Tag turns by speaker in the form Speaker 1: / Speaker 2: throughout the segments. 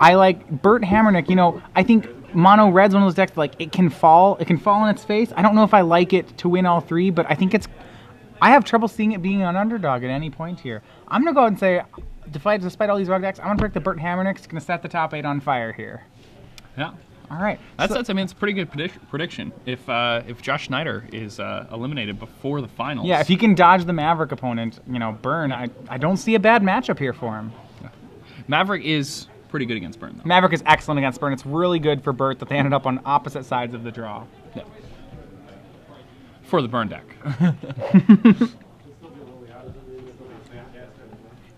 Speaker 1: I like Burt Hamernick. You know, I think Mono Red's one of those decks that, like, it can fall on its face. I don't know if I like it to win all three, but I think I have trouble seeing it being an underdog at any point here. I'm going to go ahead and say, despite all these rug decks, I'm going to pick the Burt Hamernick's going to set the top 8 on fire here.
Speaker 2: Yeah.
Speaker 1: All right.
Speaker 2: I mean, it's a pretty good prediction. If Josh Schneider is eliminated before the finals.
Speaker 1: Yeah, if he can dodge the Maverick opponent, you know, Burn, I don't see a bad matchup here for him.
Speaker 2: Maverick is pretty good against Burn, though.
Speaker 1: Maverick is excellent against Burn. It's really good for Burt that they ended up on opposite sides of the draw.
Speaker 2: Yeah. For the Burn deck.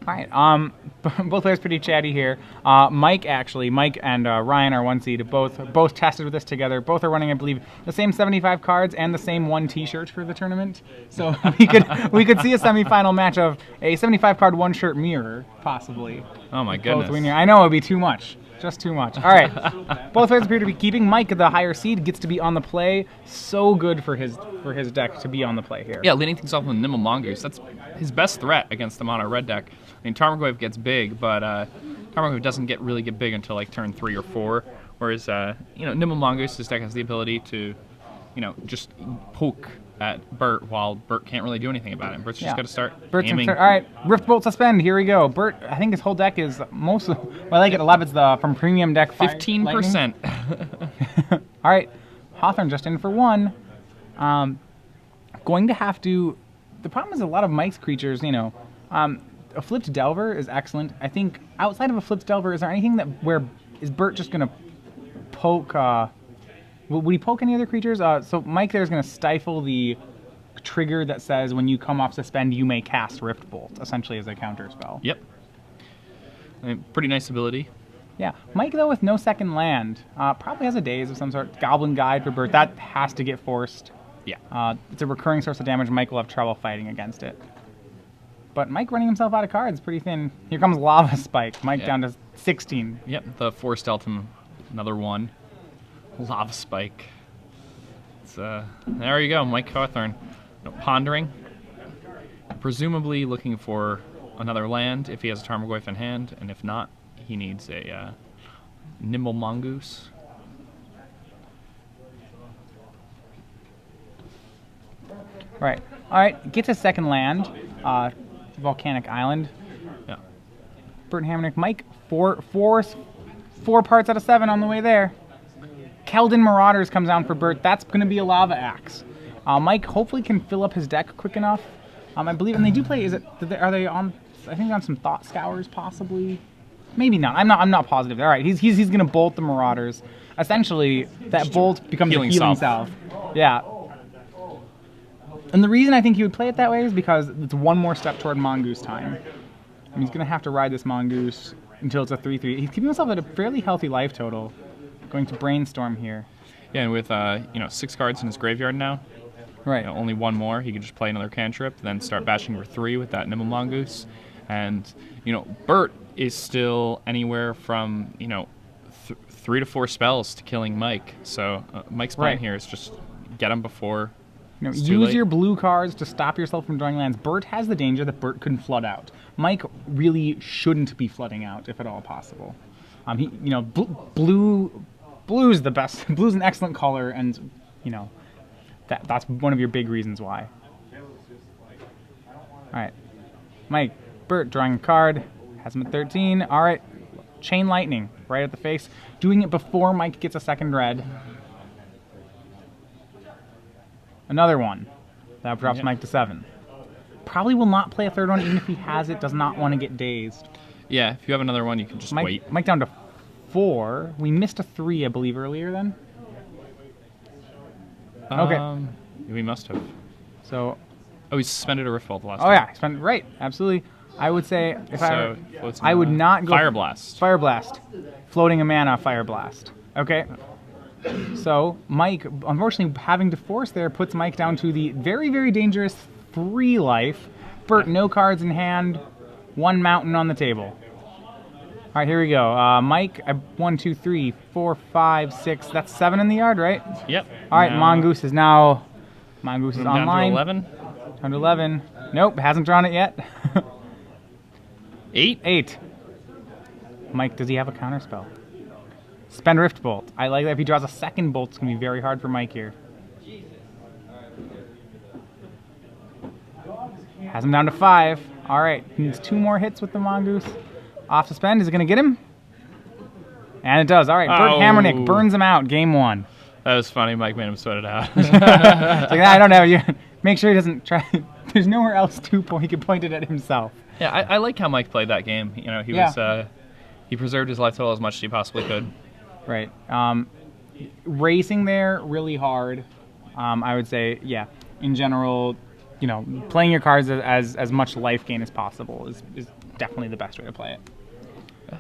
Speaker 1: All right. Both players pretty chatty here. Mike and Ryan are 1 seed. Both tested with this together. Both are running, I believe, the same 75 cards and the same 1 T-shirt for the tournament. So we could see a semifinal match of a 75 card 1 shirt mirror, possibly.
Speaker 2: Oh my goodness!
Speaker 1: I know it'd be too much. Just too much. All right. Both players appear to be keeping. Mike, the higher seed, gets to be on the play. So good for his deck to be on the play here.
Speaker 2: Yeah, leading things off with Nimble Mongoose. That's his best threat against the mono red deck. I mean, Tarmogoyf gets big, but Tarmogoyf doesn't really get big until like turn 3 or 4. Whereas Nimble Mongoose, his deck has the ability to, just poke at Burt while Burt can't really do anything about it. Burt's just got to start aiming.
Speaker 1: All right, Rift Bolt Suspend. Here we go. Burt, I think his whole deck is mostly. Well, I like it. A lot of it's from premium deck.
Speaker 2: 15%.
Speaker 1: All right, Hawthorne just in for 1. Going to have to. The problem is a lot of Mike's creatures. A flipped Delver is excellent. I think outside of a flipped Delver, is there anything where is Burt just gonna poke? Would he poke any other creatures? So Mike there is going to stifle the trigger that says when you come off suspend, you may cast Rift Bolt, essentially as a counter spell.
Speaker 2: Yep. I mean, pretty nice ability.
Speaker 1: Yeah. Mike, though, with no second land, probably has a Daze of some sort. Goblin Guide for Burt. That has to get forced.
Speaker 2: Yeah.
Speaker 1: It's a recurring source of damage. Mike will have trouble fighting against it. But Mike running himself out of cards pretty thin. Here comes Lava Spike. Mike down to 16.
Speaker 2: Yep, the Force Delta, another 1. Lava Spike. There you go, Mike Hawthorne. Pondering. Presumably looking for another land if he has a Tarmogoyf in hand, and if not, he needs a Nimble Mongoose.
Speaker 1: Right. All right, gets a second land. Volcanic Island.
Speaker 2: Yeah.
Speaker 1: Burt Hamernick. Mike, four parts out of 7 on the way there. Keldon Marauders comes down for Burt. That's going to be a Lava Axe. Mike hopefully can fill up his deck quick enough. I believe, and they do play. Are they on? I think on some Thought Scours possibly. Maybe not. I'm not positive. All right, he's going to bolt the Marauders. Essentially, that bolt becomes a healing salve. Yeah. And the reason I think he would play it that way is because it's one more step toward Mongoose time. And he's going to have to ride this Mongoose until it's a 3/3. He's keeping himself at a fairly healthy life total. Going to Brainstorm here.
Speaker 2: Yeah, and with 6 cards in his graveyard now.
Speaker 1: Right.
Speaker 2: Only 1 more. He could just play another cantrip, then start bashing for 3 with that Nimble Mongoose. And Burt is still anywhere from 3 to 4 spells to killing Mike. So Mike's plan here is just get him before.
Speaker 1: Use your blue cards to stop yourself from drawing lands. Burt has the danger that Burt couldn't flood out. Mike really shouldn't be flooding out, if at all possible. Blue's the best. Blue's an excellent color, and that's one of your big reasons why. All right, Mike, Burt drawing a card, has him at 13. All right, Chain Lightning right at the face, doing it before Mike gets a second red. Another one. That drops Mike to 7. Probably will not play a third one, even if he has it, does not want to get dazed.
Speaker 2: Yeah, if you have another one, you can just wait.
Speaker 1: Mike down to 4. We missed a 3, I believe, earlier then. Okay.
Speaker 2: We must have.
Speaker 1: So.
Speaker 2: Oh, he suspended a Rift Bolt the last time.
Speaker 1: Oh, yeah. Right. Absolutely. I would say, I would not go.
Speaker 2: Fire Blast.
Speaker 1: Fire Blast. Floating a mana, Fire Blast. Okay. So, Mike, unfortunately, having to force there puts Mike down to the very, very dangerous 3 life. Burt, no cards in hand, 1 mountain on the table. All right, here we go. Mike, 1, 2, 3, 4, 5, 6. That's 7 in the yard, right?
Speaker 2: Yep.
Speaker 1: All right, Mongoose is online.
Speaker 2: Down to 11.
Speaker 1: Down to 11. Nope, hasn't drawn it yet.
Speaker 2: 8?
Speaker 1: 8. Mike, does he have a counterspell? Spend Rift Bolt. I like that. If he draws a second bolt, it's going to be very hard for Mike here. Has him down to 5. All right, he needs 2 more hits with the Mongoose. Off to spend. Is it going to get him? And it does. All right, Burt Hamernick burns him out. Game 1.
Speaker 2: That was funny. Mike made him sweat it out.
Speaker 1: It's like, I don't know. You make sure he doesn't try. There's nowhere else to point. He could point it at himself.
Speaker 2: Yeah, I like how Mike played that game. You know, he preserved his life total as much as he possibly could.
Speaker 1: Right. Racing there really hard. I would say, yeah. In general, you know, playing your cards as much life gain as possible is definitely the best way to play it.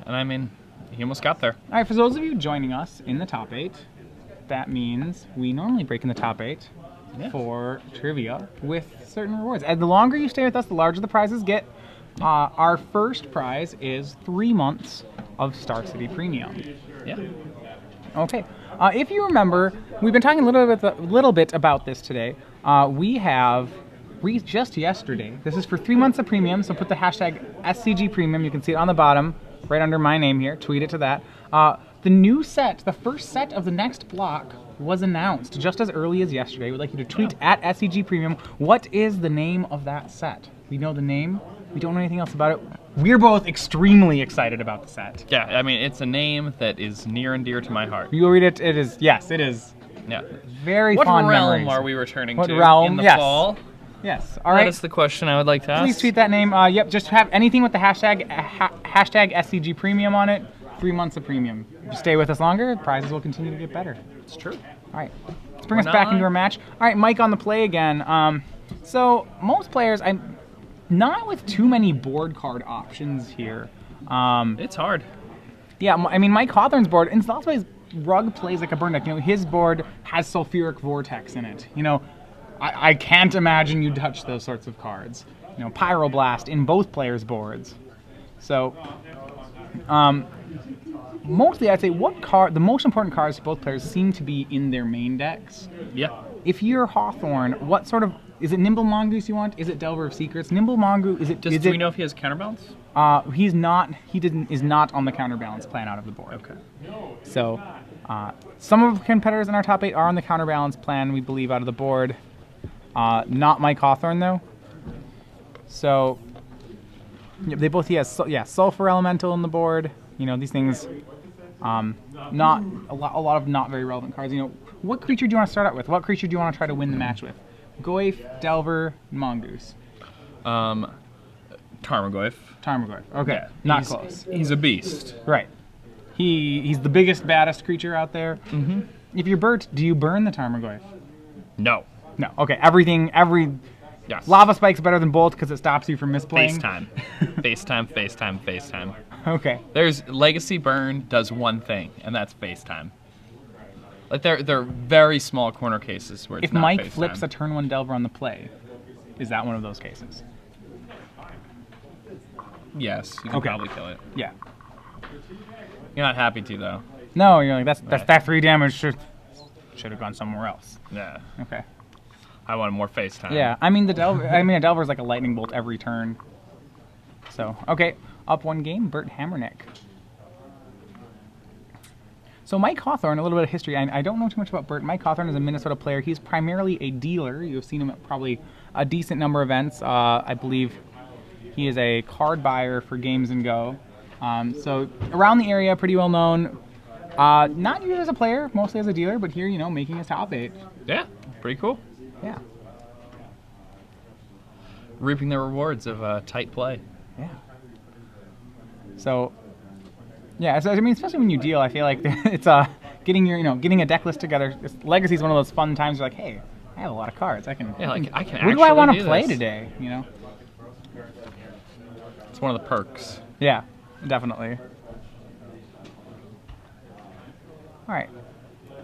Speaker 2: And I mean, he almost got there.
Speaker 1: All right, for those of you joining us in the top 8, that means we normally break in the top 8 for trivia with certain rewards. And the longer you stay with us, the larger the prizes get. Our first prize is 3 months of Star City Premium.
Speaker 2: Yeah.
Speaker 1: Okay. If you remember, we've been talking a little bit about this today. We have just yesterday. This is for 3 months of premium, so put the hashtag SCG Premium. You can see it on the bottom, right under my name here. Tweet it to that. The new set, the first set of the next block, was announced just as early as yesterday. We'd like you to tweet at SCG Premium. What is the name of that set? We know the name. We don't know anything else about it. We're both extremely excited about the set.
Speaker 2: Yeah, I mean, it's a name that is near and dear to my heart.
Speaker 1: You'll read it. It is, yes, it is.
Speaker 2: Yeah.
Speaker 1: Very
Speaker 2: what
Speaker 1: fond
Speaker 2: realm
Speaker 1: memories.
Speaker 2: are we returning
Speaker 1: what
Speaker 2: to
Speaker 1: realm?
Speaker 2: in the
Speaker 1: Yes.
Speaker 2: fall?
Speaker 1: Yes. All right.
Speaker 2: That is the question I would like to ask.
Speaker 1: Please tweet that name. Yep, just have anything with the hashtag SCG Premium on it. 3 months of premium. If you stay with us longer, prizes will continue to get better.
Speaker 2: It's true.
Speaker 1: All right. Let's bring us back into our match. All right, Mike on the play again. So most players, I'm not with too many board card options here.
Speaker 2: It's hard.
Speaker 1: Yeah, I mean, Mike Hawthorne's board, in lots of ways, Rug plays like a burn deck. You know, his board has Sulfuric Vortex in it. You know, I can't imagine you'd touch those sorts of cards. You know, Pyroblast in both players' boards. So, mostly I'd say the most important cards to both players seem to be in their main decks.
Speaker 2: Yeah.
Speaker 1: If you're Hawthorne, what sort of, is it Nimble Mongoose you want? Is it Delver of Secrets? Nimble Mongoose,
Speaker 2: Do we know if he has counterbalance?
Speaker 1: He's not, is not on the counterbalance plan out of the board.
Speaker 2: Okay.
Speaker 1: So, some of the competitors in our top 8 are on the counterbalance plan, we believe, out of the board. Not Mike Hawthorne, though. So, they both, he has Sulfur Elemental on the board. You know, these things, not a lot of not very relevant cards. You know, what creature do you want to start out with? What creature do you want to try to win the match with? Goyf, Delver, Mongoose.
Speaker 2: Tarmogoyf.
Speaker 1: Tarmogoyf. Okay,
Speaker 2: Yeah,
Speaker 1: not close.
Speaker 2: He's a beast.
Speaker 1: Right. He's the biggest, baddest creature out there.
Speaker 2: Mm-hmm.
Speaker 1: If you're Burt, do you burn the Tarmogoyf?
Speaker 2: No.
Speaker 1: No. Okay.
Speaker 2: Yes.
Speaker 1: Lava Spike's better than Bolt because it stops you from misplaying.
Speaker 2: FaceTime.
Speaker 1: Okay.
Speaker 2: There's Legacy Burn does one thing, and that's FaceTime. Like they're very small corner cases where it's
Speaker 1: If
Speaker 2: not
Speaker 1: Mike
Speaker 2: FaceTime.
Speaker 1: flips a turn 1 Delver on the play, is that one of those cases?
Speaker 2: Yes, you can
Speaker 1: Okay.
Speaker 2: probably kill it.
Speaker 1: Yeah.
Speaker 2: You're not happy to though.
Speaker 1: No, you're like that 3 damage should have gone somewhere else.
Speaker 2: Yeah.
Speaker 1: Okay.
Speaker 2: I wanted more FaceTime.
Speaker 1: Yeah. I mean a Delver is like a lightning bolt every turn. So okay, up 1 game, Burt Hamernick. So Mike Hawthorne, a little bit of history. I don't know too much about Burt. Mike Hawthorne is a Minnesota player. He's primarily a dealer. You've seen him at probably a decent number of events. I believe he is a card buyer for Games & Go. So around the area, pretty well known. Not used as a player, mostly as a dealer, but here, you know, making his top 8.
Speaker 2: Yeah. Pretty cool.
Speaker 1: Yeah.
Speaker 2: Reaping the rewards of tight play.
Speaker 1: Yeah. So, yeah, so, I mean, especially when you deal, I feel like it's getting a deck list together. Legacy is one of those fun times. You're like, hey, I have a lot of cards. I can. What do I want to play today? You know.
Speaker 2: It's one of the perks.
Speaker 1: Yeah, definitely. All right,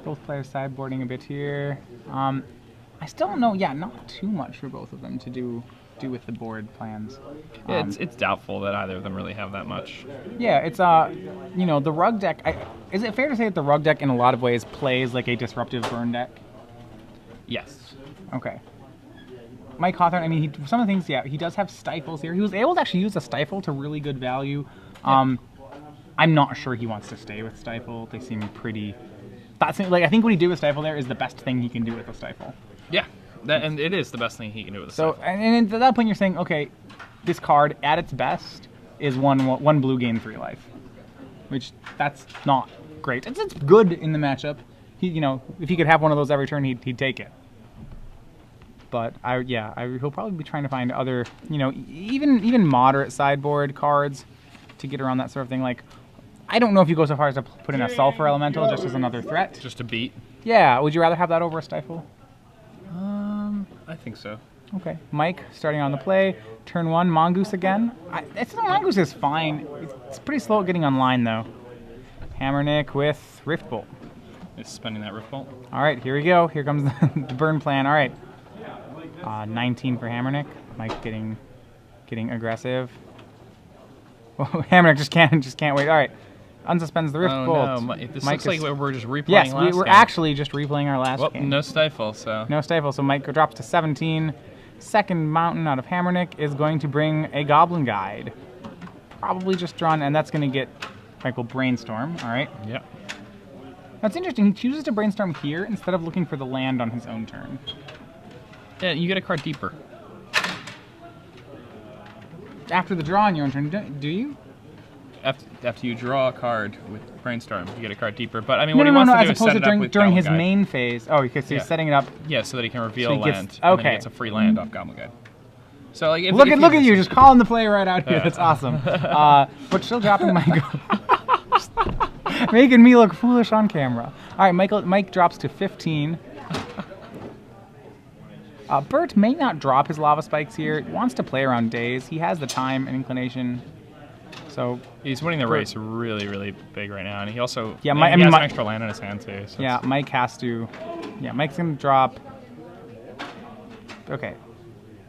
Speaker 1: both players sideboarding a bit here. I still don't know. Yeah, not too much for both of them to do with the board plans.
Speaker 2: Yeah, it's doubtful that either of them really have that much.
Speaker 1: Yeah, it's the Rug deck. Is it fair to say that the Rug deck in a lot of ways plays like a disruptive burn deck?
Speaker 2: Yes.
Speaker 1: Okay. Mike Hawthorne, I mean, some of the things, yeah, he does have stifles here. He was able to actually use a stifle to really good value. I'm not sure he wants to stay with Stifle. They seem pretty. That's like I think what he did with Stifle there is the best thing he can do with a Stifle.
Speaker 2: Yeah, and it is the best thing he can do with a
Speaker 1: So
Speaker 2: Stifle.
Speaker 1: and at that point you're saying, okay, this card at its best is one blue gain 3 life, which that's not great. It's good in the matchup. He if he could have one of those every turn, he'd take it. But he'll probably be trying to find other even moderate sideboard cards to get around that sort of thing. Like I don't know if you go so far as to put in a Sulfur Elemental just as another threat.
Speaker 2: Just to beat.
Speaker 1: Yeah, would you rather have that over a Stifle?
Speaker 2: I think so.
Speaker 1: Okay, Mike starting on the play. Turn 1, Mongoose again. Mongoose is fine. It's pretty slow at getting online though. Hamernick with Rift Bolt.
Speaker 2: Is spending that Rift Bolt.
Speaker 1: All right, here we go. Here comes the burn plan. All right, 19 for Hamernick. Mike getting aggressive. Oh, Hamernick just can't wait. All right, unsuspends the Rift Bolt.
Speaker 2: No, this
Speaker 1: Mike
Speaker 2: looks like we're just replaying
Speaker 1: yes,
Speaker 2: last
Speaker 1: we're
Speaker 2: game.
Speaker 1: actually just replaying our last game.
Speaker 2: No Stifle, so.
Speaker 1: No Stifle, so Mike drops to 17. Second mountain out of Hamernick is going to bring a Goblin Guide. Probably just drawn, and that's going to get Mike will Brainstorm, all right?
Speaker 2: Yep.
Speaker 1: That's interesting. He chooses to Brainstorm here instead of looking for the land on his own turn.
Speaker 2: Yeah, you get a card deeper.
Speaker 1: After the draw on your own turn, do you?
Speaker 2: After you draw a card with Brainstorm, you get a card deeper. But I mean, what he wants to do is set it up with
Speaker 1: during
Speaker 2: Goblin
Speaker 1: his
Speaker 2: Guide.
Speaker 1: main phase. Oh, because he's setting it up.
Speaker 2: Yeah, so that he can reveal
Speaker 1: So he gets-
Speaker 2: land. And then
Speaker 1: okay.
Speaker 2: he gets a free land off Goblin Guide. So like,
Speaker 1: Look at you, just calling the play right out here. That's awesome. But still dropping my making me look foolish on camera. All right, Mike drops to 15. Burt may not drop his Lava Spikes here. He wants to play around Days. He has the time and inclination. So
Speaker 2: he's winning the race really, really big right now, and he also
Speaker 1: he
Speaker 2: has an extra land in his hand too. So
Speaker 1: yeah, Mike has to. Yeah, Mike's gonna drop. Okay,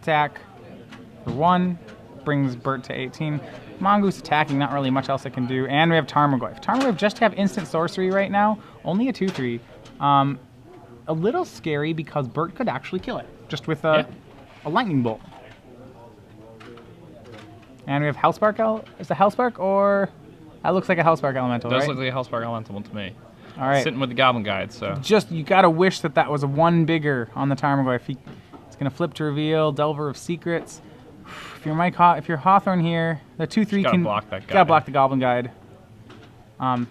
Speaker 1: attack for 1 brings Burt to 18. Mongoose attacking, not really much else it can do, and we have Tarmogoyf. Tarmogoyf just have instant sorcery right now, only a 2/3. A little scary because Burt could actually kill it just with a lightning bolt. And we have Hellspark. Is it Hellspark or that looks like a Hellspark Elemental?
Speaker 2: Does
Speaker 1: right?
Speaker 2: look like a Hellspark Elemental to me.
Speaker 1: All right.
Speaker 2: Sitting with the Goblin Guide, so.
Speaker 1: Just you gotta wish that was a 1 bigger on the Tarmogoyf. It's gonna flip to reveal Delver of Secrets. If you're Hawthorne here, the 2/3
Speaker 2: gotta
Speaker 1: can
Speaker 2: block that guy.
Speaker 1: Gotta block the Goblin Guide. All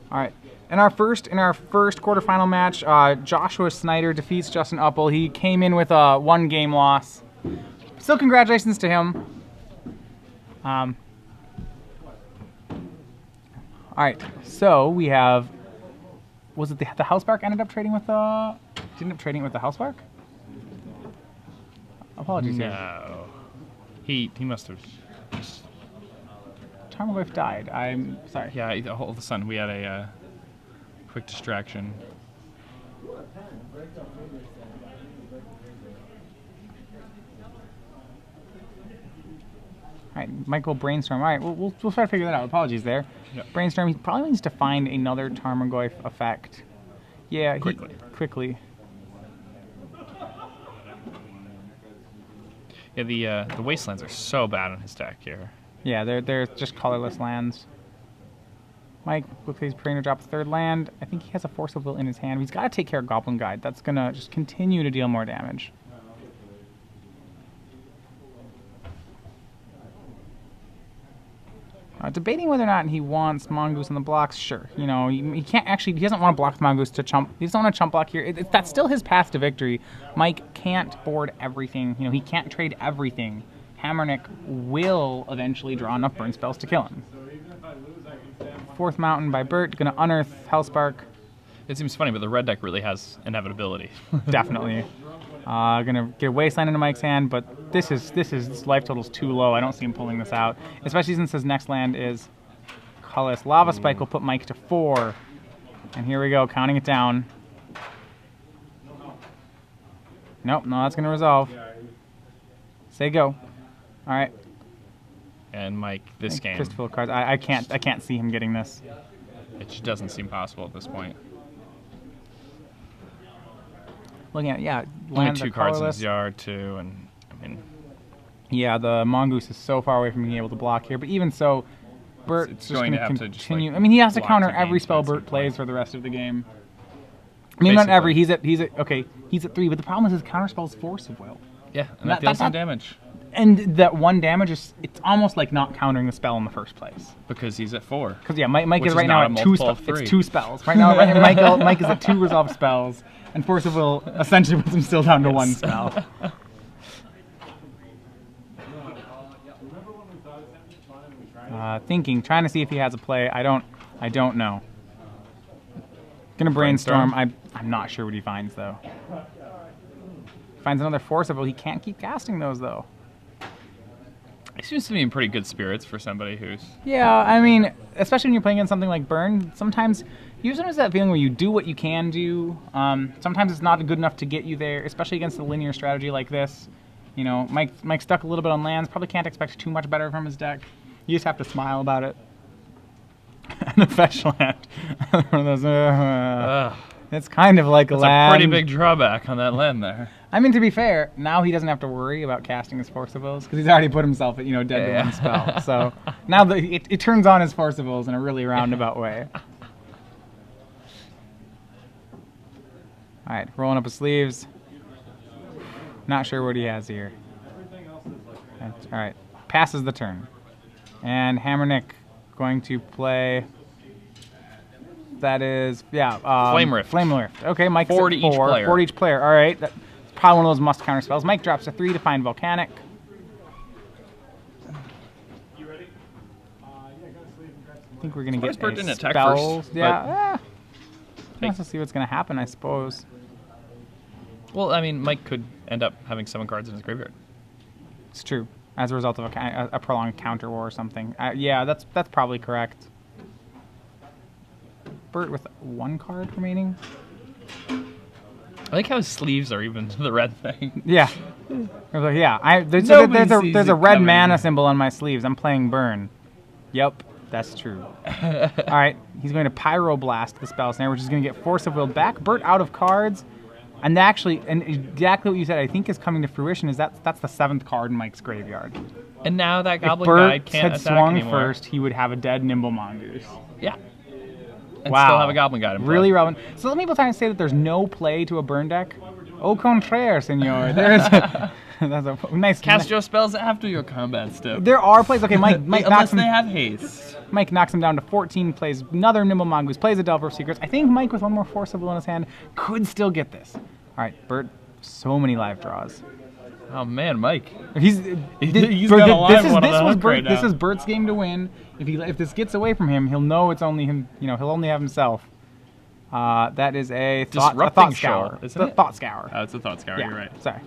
Speaker 1: right. In our first quarterfinal match, Joshua Snyder defeats Justin Uppel. He came in with a 1-game loss. Still, congratulations to him. All right, so we have. Was it the Hellspark ended up trading with the? Didn't end up trading it with the Hellspark? Apologies. Here.
Speaker 2: No. He must have.
Speaker 1: Tarmogoyf died. I'm sorry.
Speaker 2: Yeah, all of a sudden we had a quick distraction.
Speaker 1: All right, Michael Brainstorm. All right, we'll try to figure that out. Apologies there.
Speaker 2: Yep.
Speaker 1: Brainstorm. He probably needs to find another Tarmogoyf effect. Yeah, quickly.
Speaker 2: Yeah, the Wastelands are so bad on his deck here.
Speaker 1: Yeah, they're just colorless lands. Mike looks like he's preparing to drop a 3rd land. I think he has a Force of Will in his hand. He's got to take care of Goblin Guide. That's gonna just continue to deal more damage. Debating whether or not he wants Mongoose on the blocks, sure. He can't actually, he doesn't want to block the Mongoose to chump. He doesn't want to chump block here. That's still his path to victory. Mike can't board everything. He can't trade everything. Hamernick will eventually draw enough burn spells to kill him. 4th Mountain by Burt, gonna unearth Hellspark.
Speaker 2: It seems funny, but the red deck really has inevitability.
Speaker 1: Definitely. Gonna get a Wasteland into Mike's hand, but this life total's too low. I don't see him pulling this out, especially since his next land is colorless. Lava Spike will put Mike to 4, and here we go, counting it down. Nope, no, that's gonna resolve. Say go. All right.
Speaker 2: And Mike, this game,
Speaker 1: Fistful of cards. I can't see him getting this.
Speaker 2: it just doesn't seem possible at this point.
Speaker 1: Looking at
Speaker 2: Only
Speaker 1: lands
Speaker 2: 2
Speaker 1: are
Speaker 2: cards in
Speaker 1: colorless.
Speaker 2: his yard too, and I mean,
Speaker 1: Yeah, the Mongoose is so far away from being able to block here, but even so, Burt's
Speaker 2: It's
Speaker 1: just
Speaker 2: going
Speaker 1: going
Speaker 2: to
Speaker 1: to
Speaker 2: have to just,
Speaker 1: continue.
Speaker 2: like,
Speaker 1: I mean, he has to
Speaker 2: block
Speaker 1: counter
Speaker 2: to gain
Speaker 1: every spell
Speaker 2: space
Speaker 1: Burt
Speaker 2: and
Speaker 1: plays
Speaker 2: play.
Speaker 1: for the rest of the game. I mean, not every.
Speaker 2: Basically.
Speaker 1: He's at 3, but the problem is his counter spell is Force of Will.
Speaker 2: Yeah, and that deals some damage.
Speaker 1: And that 1 damage it's almost like not countering the spell in the first place.
Speaker 2: Because he's at 4.
Speaker 1: Because yeah, Mike
Speaker 2: Which
Speaker 1: is
Speaker 2: is
Speaker 1: right now
Speaker 2: not
Speaker 1: at
Speaker 2: a
Speaker 1: 2
Speaker 2: multiple
Speaker 1: spells.
Speaker 2: of 3.
Speaker 1: It's 2 spells. Right now, Mike is at 2 resolve spells, and Force of Will essentially puts him still down to 1 spell. Trying to see if he has a play. I don't know. Gonna brainstorm. I'm not sure what he finds though. Finds another Force of Will. He can't keep casting those though.
Speaker 2: He seems to be in pretty good spirits for somebody who's...
Speaker 1: Yeah, I mean, especially when you're playing against something like Burn, sometimes that feeling where you do what you can do. Sometimes it's not good enough to get you there, especially against a linear strategy like this. You know, Mike's stuck a little bit on lands. Probably can't expect too much better from his deck. You just have to smile about it. And the fetch land. One of those, it's kind of like a land.
Speaker 2: That's a pretty big drawback on that land there.
Speaker 1: I mean, to be fair, now he doesn't have to worry about casting his Force of Wills because he's already put himself at, dead to 1 spell. So now it turns on his Force of Wills in a really roundabout way. All right, rolling up his sleeves. Not sure what he has here. All right, passes the turn. And Hamernick going to play... That is,
Speaker 2: Flame Rift.
Speaker 1: Flame Rift. Okay, Mike's
Speaker 2: 4
Speaker 1: at
Speaker 2: to
Speaker 1: 4.
Speaker 2: each player.
Speaker 1: 4 to each player. All right, that's probably one of those must counter spells. Mike drops to 3 to find Volcanic.
Speaker 3: You ready?
Speaker 1: I think we're gonna get
Speaker 2: Burt didn't attack
Speaker 1: spells.
Speaker 2: first,
Speaker 1: Yeah, let's just see what's gonna happen, I suppose.
Speaker 2: Well, I mean, Mike could end up having 7 cards in his graveyard.
Speaker 1: It's true, as a result of a prolonged counter war or something. Yeah, that's probably correct. Burt with 1 card remaining.
Speaker 2: I like how his sleeves are even to the red thing.
Speaker 1: Yeah. There's a red
Speaker 2: coming.
Speaker 1: mana symbol on my sleeves. I'm playing Burn. Yep, that's true. All right, he's going to Pyroblast the Spell Snare, which is going to get Force of Will back. Burt out of cards. And exactly what you said, I think is coming to fruition is that's the 7th card in Mike's graveyard.
Speaker 2: And now that Goblin
Speaker 1: If
Speaker 2: guy
Speaker 1: Burt
Speaker 2: can't
Speaker 1: had
Speaker 2: attack
Speaker 1: swung
Speaker 2: anymore.
Speaker 1: first, he would have a dead Nimble Mongoose.
Speaker 2: Yeah. And
Speaker 1: Wow.
Speaker 2: still have a Goblin guy in play.
Speaker 1: Really relevant. So some people trying to say that there's no play to a Burn deck. Au contraire, senor. There's that's a nice...
Speaker 2: Cast your spells after your combat step.
Speaker 1: There are plays. Okay, Mike
Speaker 2: Unless
Speaker 1: knocks him...
Speaker 2: they have haste.
Speaker 1: Mike knocks him down to 14, plays another Nimble Mongoose, plays a Delver of Secrets. I think Mike with 1 more Force of Will in his hand could still get this. All right, Burt, so many live draws.
Speaker 2: Oh man, Mike.
Speaker 1: He's
Speaker 2: got a live one on the hook right
Speaker 1: This
Speaker 2: now.
Speaker 1: is Burt's game to win. If this gets away from him, he'll know it's only him. He'll only have himself. That is a
Speaker 2: Disrupting
Speaker 1: thought scour.
Speaker 2: Shoal, isn't it?
Speaker 1: Thought scour.
Speaker 2: Oh, it's a Thought Scour,
Speaker 1: Yeah,
Speaker 2: you're right.
Speaker 1: Sorry.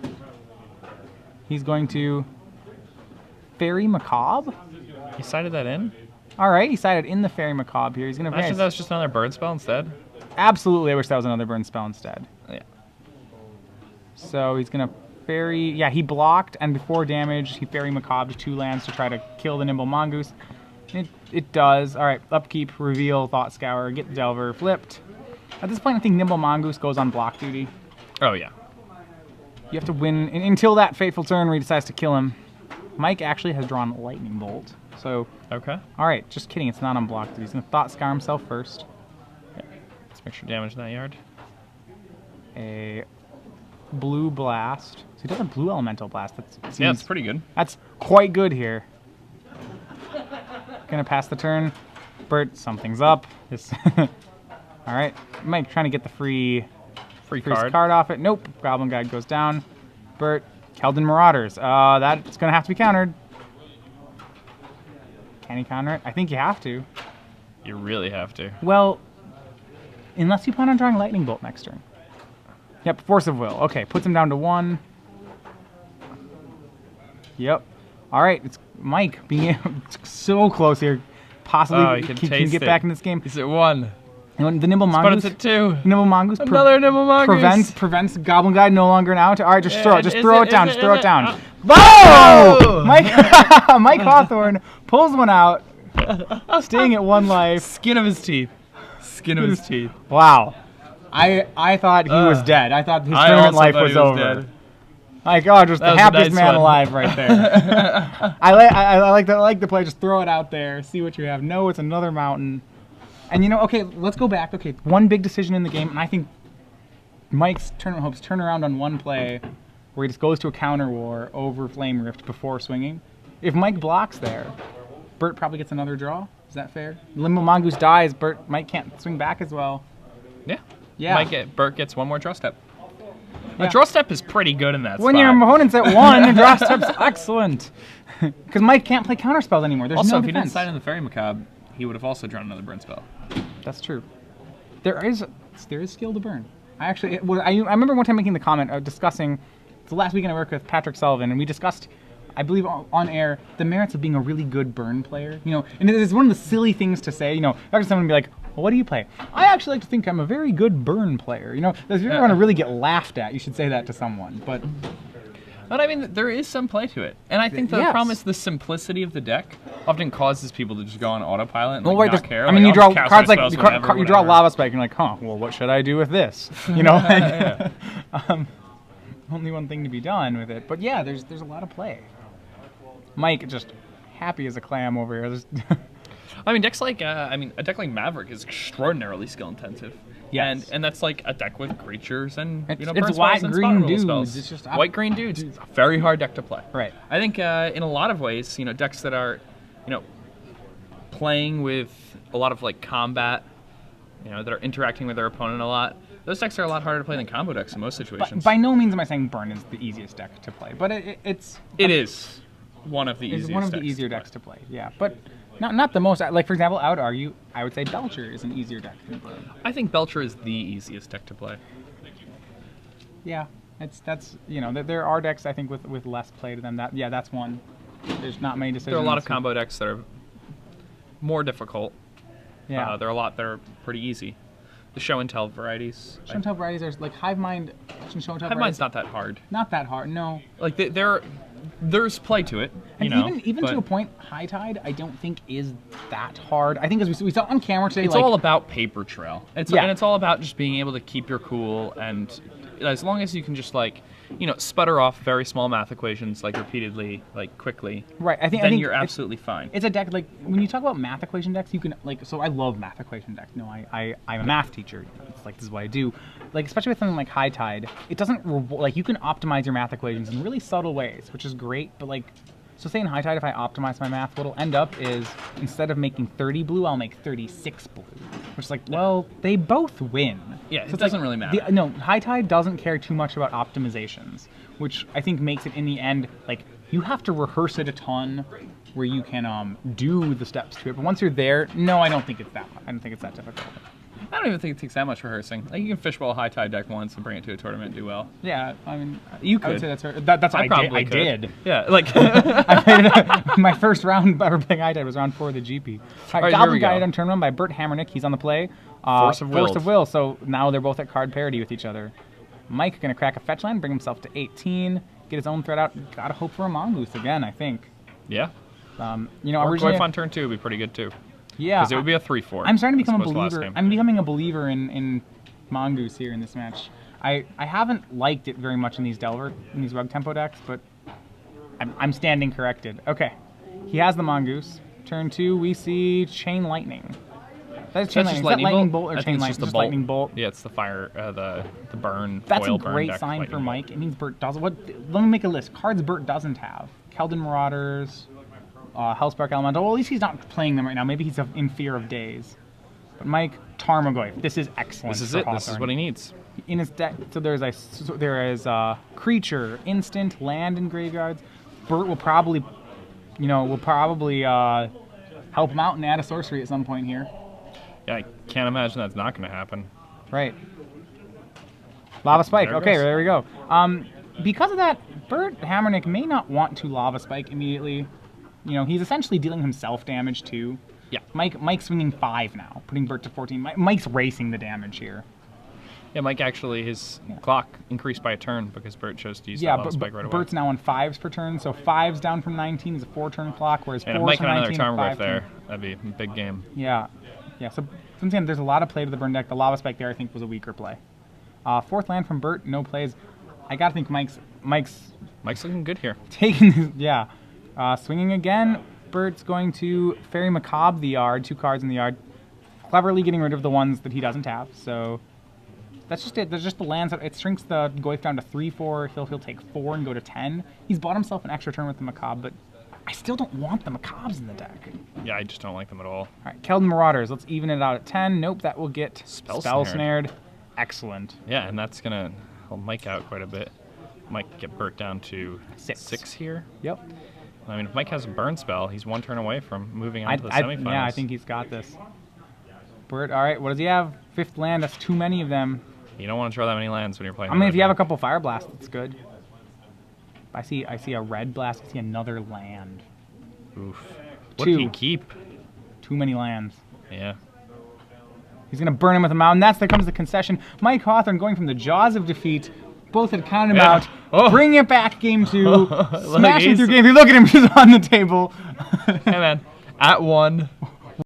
Speaker 1: He's going to Fairy Macabre.
Speaker 2: He sided that in?
Speaker 1: All right, he sided in the Fairy Macabre here. He's going to
Speaker 2: Actually, that was just another bird spell instead.
Speaker 1: Absolutely, I wish that was another burn spell instead.
Speaker 2: Yeah.
Speaker 1: So he's going to Fairy... Yeah, he blocked, and before damage, he Fairy Macabre 2 lands to try to kill the Nimble Mongoose. It does. All right, upkeep, reveal, Thought Scour, get the Delver, flipped. At this point, I think Nimble Mongoose goes on block duty.
Speaker 2: Oh, yeah.
Speaker 1: You have to win until that fateful turn where he decides to kill him. Mike actually has drawn Lightning Bolt. So,
Speaker 2: Okay.
Speaker 1: all right, just kidding. It's not on block duty. He's going to Thought Scour himself first.
Speaker 2: Let's make sure damage in that yard.
Speaker 1: A Blue Blast. So he does a Blue Elemental Blast.
Speaker 2: Yeah, it's pretty good.
Speaker 1: That's quite good here. Gonna pass the turn. Burt, something's up. All right, Mike trying to get the free card off it. Nope. Goblin Guide goes down. Burt, Keldon Marauders. That's gonna have to be countered. Can he counter it? I think you have to.
Speaker 2: You really have to.
Speaker 1: Well, unless you plan on drawing Lightning Bolt next turn. Yep, Force of Will. Okay, puts him down to 1. Yep. All right, it's Mike being so close here. Possibly
Speaker 2: he
Speaker 1: can get back in this game.
Speaker 2: He's at 1.
Speaker 1: And the Nimble
Speaker 2: But
Speaker 1: Mongoose.
Speaker 2: it's at 2.
Speaker 1: Nimble Mongoose.
Speaker 2: Another Nimble Mongoose.
Speaker 1: Prevents Goblin Guide no longer an out. All right, just
Speaker 2: Yeah,
Speaker 1: throw it. Just throw it down.
Speaker 2: is
Speaker 1: Just throw
Speaker 2: it?
Speaker 1: it down.
Speaker 2: Oh.
Speaker 1: Whoa! Mike Hawthorne pulls one out, staying at 1 life.
Speaker 2: Skin of his teeth. Skin of his teeth.
Speaker 1: Wow. I thought he was dead. I thought his tournament life was over. My God, just
Speaker 2: That
Speaker 1: the
Speaker 2: was a
Speaker 1: happiest
Speaker 2: nice
Speaker 1: man
Speaker 2: one.
Speaker 1: alive right there. I like the play. Just throw it out there, see what you have. No, it's another mountain. And okay, let's go back. Okay, one big decision in the game, and I think Mike's tournament hopes turn around on one play where he just goes to a counter war over Flame Rift before swinging. If Mike blocks there, Burt probably gets another draw. Is that fair? Limbo Mongoose dies. Mike can't swing back as well.
Speaker 2: Yeah.
Speaker 1: Yeah.
Speaker 2: Burt gets one more draw step.
Speaker 1: Yeah.
Speaker 2: A draw step is pretty good in that
Speaker 1: When
Speaker 2: spot.
Speaker 1: your opponent's at 1, a draw step's excellent. Because Mike can't play counterspell anymore. There's
Speaker 2: Also,
Speaker 1: no
Speaker 2: if he didn't
Speaker 1: defense.
Speaker 2: sign in the Fairy Macabre, he would have also drawn another burn spell.
Speaker 1: That's true. There is skill to burn. I remember one time making the comment discussing the last weekend I worked with Patrick Sullivan, and we discussed, I believe on air, the merits of being a really good burn player. And it's one of the silly things to say. After someone would be like, well, "What do you play?" I actually like to think I'm a very good burn player. If you want to really get laughed at, you should say that to someone. But
Speaker 2: I mean, there is some play to it. And I think the
Speaker 1: Yes.
Speaker 2: problem is the simplicity of the deck often causes people to just go on autopilot and not care.
Speaker 1: I mean, you
Speaker 2: I'll
Speaker 1: draw
Speaker 2: just cast
Speaker 1: cards
Speaker 2: my
Speaker 1: like
Speaker 2: spells
Speaker 1: you
Speaker 2: whenever,
Speaker 1: draw
Speaker 2: whatever.
Speaker 1: Lava Spike, and you're like, huh, well, what should I do with this? Only one thing to be done with it. But yeah, there's a lot of play. Mike just happy as a clam over here.
Speaker 2: I mean, decks like a deck like Maverick is extraordinarily skill intensive.
Speaker 1: Yes.
Speaker 2: And that's like a deck with creatures and
Speaker 1: It's
Speaker 2: burn spells
Speaker 1: white,
Speaker 2: and
Speaker 1: green
Speaker 2: spot removal
Speaker 1: dudes.
Speaker 2: spells.
Speaker 1: It's just
Speaker 2: white green dudes. It's a very hard deck to play.
Speaker 1: Right.
Speaker 2: I think in a lot of ways, decks that are, playing with a lot of like combat, that are interacting with their opponent a lot. Those decks are a lot harder to play than combo decks in most situations.
Speaker 1: By no means am I saying Burn is the easiest deck to play, but it
Speaker 2: is one of the easiest.
Speaker 1: It's one of the easier decks to play. Yeah, but not the most. Like for example, I would say Belcher is an easier deck than Burn.
Speaker 2: I think Belcher is the easiest deck to play.
Speaker 1: Yeah, there are decks I think with less play to them. That's one. There's not many decisions.
Speaker 2: There are a lot of combo decks that are more difficult.
Speaker 1: Yeah,
Speaker 2: there are a lot that are pretty easy. The show and tell varieties.
Speaker 1: Show and tell varieties are like Hive Mind. Show and tell
Speaker 2: Hive Mind's not that hard.
Speaker 1: Not that hard. No.
Speaker 2: Like there's play to it.
Speaker 1: Even to a point, High Tide I don't think is that hard. I think as we saw on camera today,
Speaker 2: it's all about paper trail. And it's all about just being able to keep your cool, and as long as you can just sputter off very small math equations repeatedly, quickly.
Speaker 1: Right. I think
Speaker 2: you're absolutely fine.
Speaker 1: It's a deck when you talk about math equation decks, you can so I love math equation decks. I'm a math teacher. It's this is what I do. Especially with something like High Tide, it doesn't you can optimize your math equations in really subtle ways, which is great. But so say in High Tide, if I optimize my math, what'll end up is instead of making 30 blue, I'll make 36 blue. Which is well, they both win.
Speaker 2: Yeah,
Speaker 1: so
Speaker 2: it doesn't really matter.
Speaker 1: High Tide doesn't care too much about optimizations, which I think makes it in the end you have to rehearse it a ton, where you can do the steps to it. But once you're there, no, I don't think it's that. I don't think it's that difficult.
Speaker 2: I don't even think it takes that much rehearsing. You can fishbowl a High Tide deck once and bring it to a tournament and do well.
Speaker 1: Yeah, I mean,
Speaker 2: you could.
Speaker 1: I would say that's what I did.
Speaker 2: Yeah,
Speaker 1: I played my first round ever playing High Tide was round 4 of the GP. All right, Goblin Guide Tournament by Burt Hamernick. He's on the play.
Speaker 2: Force of Will.
Speaker 1: So now they're both at card parity with each other. Mike gonna crack a fetch line, bring himself to 18, get his own threat out. Gotta hope for a Mongoose again, I think.
Speaker 2: Yeah.
Speaker 1: Or
Speaker 2: originally on turn 2 would be pretty good too.
Speaker 1: Yeah,
Speaker 2: because it would be a 3/4.
Speaker 1: I'm starting to become a believer. I'm becoming a believer in Mongoose here in this match. I haven't liked it very much in these Rug Tempo decks, but I'm standing corrected. Okay, he has the Mongoose. Turn 2, we see Chain Lightning. That's Chain Lightning. Is that Lightning Bolt or Chain Lightning?
Speaker 2: Just
Speaker 1: Lightning Bolt.
Speaker 2: Yeah, it's the fire, the burn.
Speaker 1: That's
Speaker 2: foil
Speaker 1: a great
Speaker 2: burn
Speaker 1: sign
Speaker 2: deck,
Speaker 1: for Mike. It means Burt doesn't. Let me make a list. Cards Burt doesn't have: Keldon Marauders, Hellspark Elemental. Well, at least he's not playing them right now. Maybe he's in fear of days. But Mike, Tarmogoyf. This is excellent.
Speaker 2: This is
Speaker 1: for
Speaker 2: it.
Speaker 1: Hawthorne.
Speaker 2: This is what he needs.
Speaker 1: In his deck, there is creature, instant, land, and graveyards. Burt will probably, help him out and add a sorcery at some point here.
Speaker 2: Yeah, I can't imagine that's not going to happen.
Speaker 1: Right. Lava Spike. Okay,
Speaker 2: goes.
Speaker 1: there we go. Because of that, Burt Hamernick may not want to Lava Spike immediately. He's essentially dealing himself damage too.
Speaker 2: Yeah.
Speaker 1: Mike's swinging 5 now, putting Burt to 14. Mike's racing the damage here.
Speaker 2: Yeah, Mike actually, his clock increased by a turn because Burt chose to use that Lava Spike right away.
Speaker 1: Burt's now on 5s per turn, so 5's down from 19 is a 4-turn clock, whereas 4's
Speaker 2: and if Mike
Speaker 1: from
Speaker 2: had another
Speaker 1: 19 is
Speaker 2: Tarmogoyf
Speaker 1: 5
Speaker 2: there,
Speaker 1: turn.
Speaker 2: that'd be a big game.
Speaker 1: Yeah. So once again, there's a lot of play to the burn deck. The Lava Spike there, I think, was a weaker play. 4th land from Burt, no plays. I gotta think Mike's Mike's
Speaker 2: looking good here.
Speaker 1: taking this, yeah. Swinging again. Burt's going to Fairy Macabre the yard, 2 cards in the yard. Cleverly getting rid of the ones that he doesn't have. So that's just it. There's just the lands. It shrinks the Goyf down to 3/4. He'll take 4 and go to 10. He's bought himself an extra turn with the Macabre, but I still don't want the Macabres in the deck.
Speaker 2: Yeah, I just don't like them at all.
Speaker 1: All right, Keldon Marauders. Let's even it out at 10. Nope, that will get
Speaker 2: Spell
Speaker 1: snared. Excellent.
Speaker 2: Yeah, and that's gonna help Mike out quite a bit. Mike get Burt down to
Speaker 1: 6.
Speaker 2: 6 here.
Speaker 1: Yep.
Speaker 2: I mean, if Mike has a burn spell, he's 1 turn away from moving on to the semifinals.
Speaker 1: Yeah, I think he's got this. Burt, all right, what does he have? 5th land. That's too many of them.
Speaker 2: You don't want to draw that many lands when you're playing.
Speaker 1: I mean, if you have a couple Fire Blasts, that's good. I see a Red Blast. I see another land.
Speaker 2: Oof. What did he keep?
Speaker 1: Too many lands.
Speaker 2: Yeah.
Speaker 1: He's going to burn him with a mountain. There comes the concession. Mike Hawthorne going from the jaws of defeat. Both had counted him out.
Speaker 2: Oh.
Speaker 1: Bring it back, game 2.
Speaker 2: Like
Speaker 1: Smashing through game 3. Look at him. He's on the table.
Speaker 2: Hey, man. At 1.